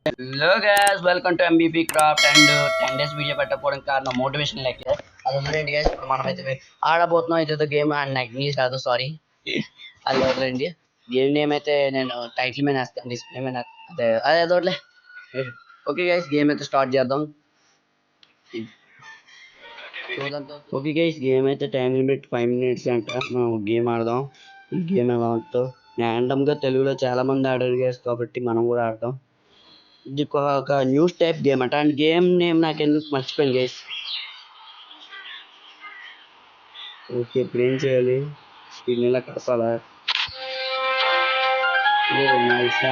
Hello guys welcome to MBP craft and 10 days video పెట్టకపోవడం కారణం motivation లెక్క అది ఉందండి గైస్. ఇప్పుడు మనమైతే ఆడబోతున్నాం. ఇదేదో గేమ్ అండ్ నాకు ఇంగ్లీష్ కాదు, సారీ. అది వదలండి. గేమ్ నేమ్ అయితే నేను టైటిల్ మీద వేస్తాను, డిస్ప్లే మీద అదే అదే వదలే. ఓకే గైస్, గేమ్ అయితే స్టార్ట్ చేద్దాం. ఓకే గైస్, గేమ్ అయితే టైం లిమిట్ 5 minutes అంట. మనం గేమ్ ఆడదాం. ఈ గేమ్ ఎలా ఉంటుందో ర్యాండమ్గా తెలుగులో చాలా మంది ఆడారు గైస్, కాబట్టి మనం కూడా ఆడదాం. ఇది ఒక న్యూస్ టైప్ గేమ్ అంట. అండ్ గేమ్ నేమ్ నాకు ఎందుకు మర్చిపోయింది గైస్. ఓకే, ఇప్పుడు ఏం చేయాలి? స్క్రీన్ ఇలా కడపాలా? ఓ నైస్.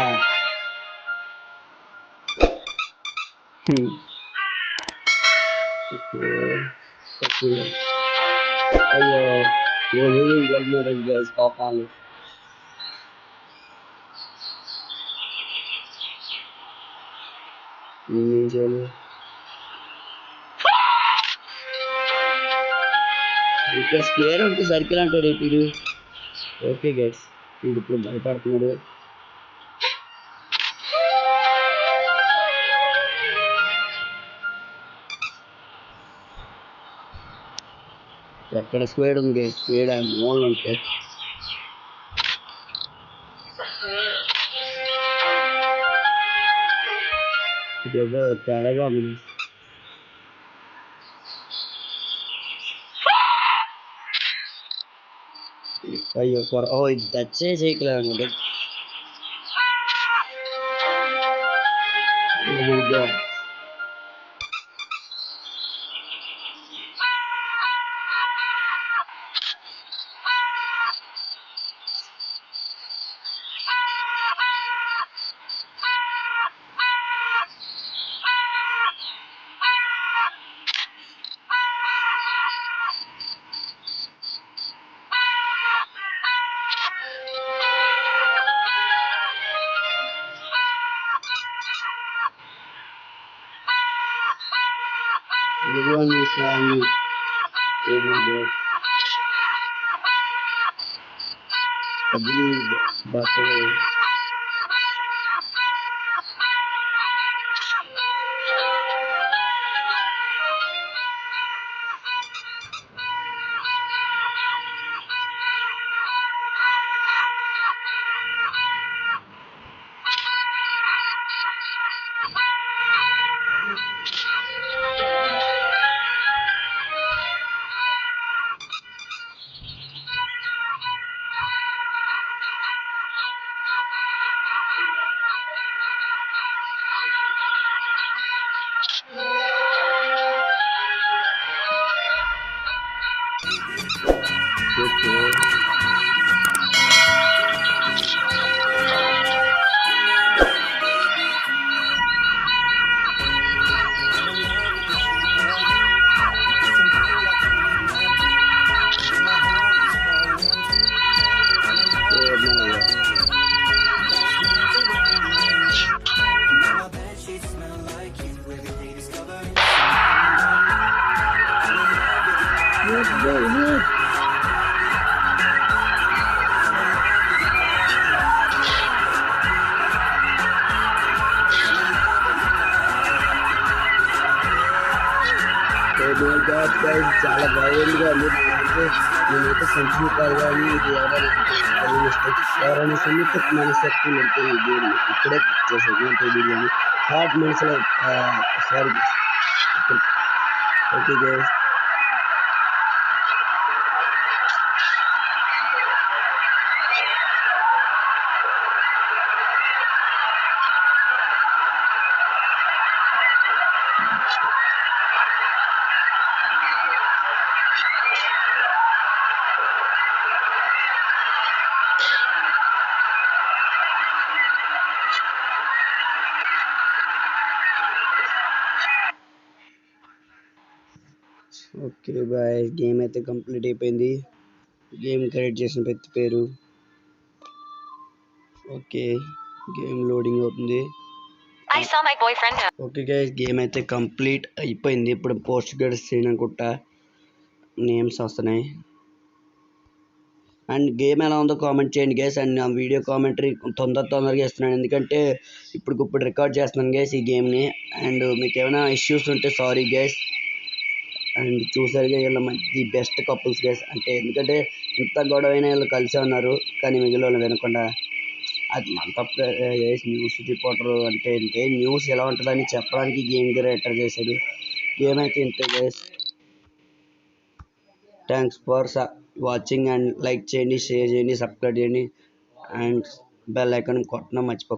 అయ్యో, గైస్ పాపాలు. ఏం చేయాలి? ఇక్కడ స్క్వేర్ ఉంటే సర్కిల్ అంటాడు ఇప్పుడు. ఓకే గైస్, వీడు ఇప్పుడు భయపడుతున్నాడు. ఎక్కడ స్క్వేర్ ఉంది? స్క్వేర్ మూల ఉంటే ఇదేదో తేడాగా ఉంది. అయ్యో ఓ ఇది టచ్ చేయగలను. Everyone is trying to but చాలా బాగుందిగా ఉంది. నేనైతే సంచుతారు కానీ ఇది ఎవరైనా సున్నిత మనశక్తి అంటే ఇది ఇక్కడే చేసేది హార్ట్ మనసులో sorry. Okay guys, okay bye. Game అయితే కంప్లీట్ అయిపోయింది. గేమ్ క్రియేట్ చేసిన వ్యక్తి పేరు. ఓకే, గేమ్ లోడింగ్ అవుతుంది. ఓకే గైస్, గేమ్ అయితే కంప్లీట్ అయిపోయింది. ఇప్పుడు పోస్ట్ క్రెడిట్స్ సీన్ అనుకుంటా నేమ్స్ వస్తున్నాయి. అండ్ గేమ్ ఎలా ఉందో కామెంట్ చేయండి గైస్. అండ్ నా వీడియో కామెంటరీ తొందరగా ఇస్తున్నాను, ఎందుకంటే ఇప్పుడు రికార్డ్ చేస్తున్నాను గైస్ ఈ గేమ్ని. అండ్ మీకు ఏమైనా ఇష్యూస్ ఉంటే సారీ గైస్. అండ్ చూసారుగా వీళ్ళ మంచి బెస్ట్ కపుల్స్ గైస్. అంటే ఎందుకంటే ఇంత గొడవ అయినా వీళ్ళు కలిసే ఉన్నారు, కానీ మిగిలిన వాళ్ళు వినకుండా. అది మన తప్ప న్యూస్ రిపోర్టర్ అంటే ఇంతే, న్యూస్ ఎలా ఉంటుందని చెప్పడానికి గేమ్ క్రియేటర్ చేశాడు. గేమ్ అయితే ఇంతే guys. Thanks for watching. And like చేయండి, షేర్ చేయండి, సబ్స్క్రైబ్ చేయండి, అండ్ బెల్ ఐకాన్ కొట్టడం మర్చిపోకండి.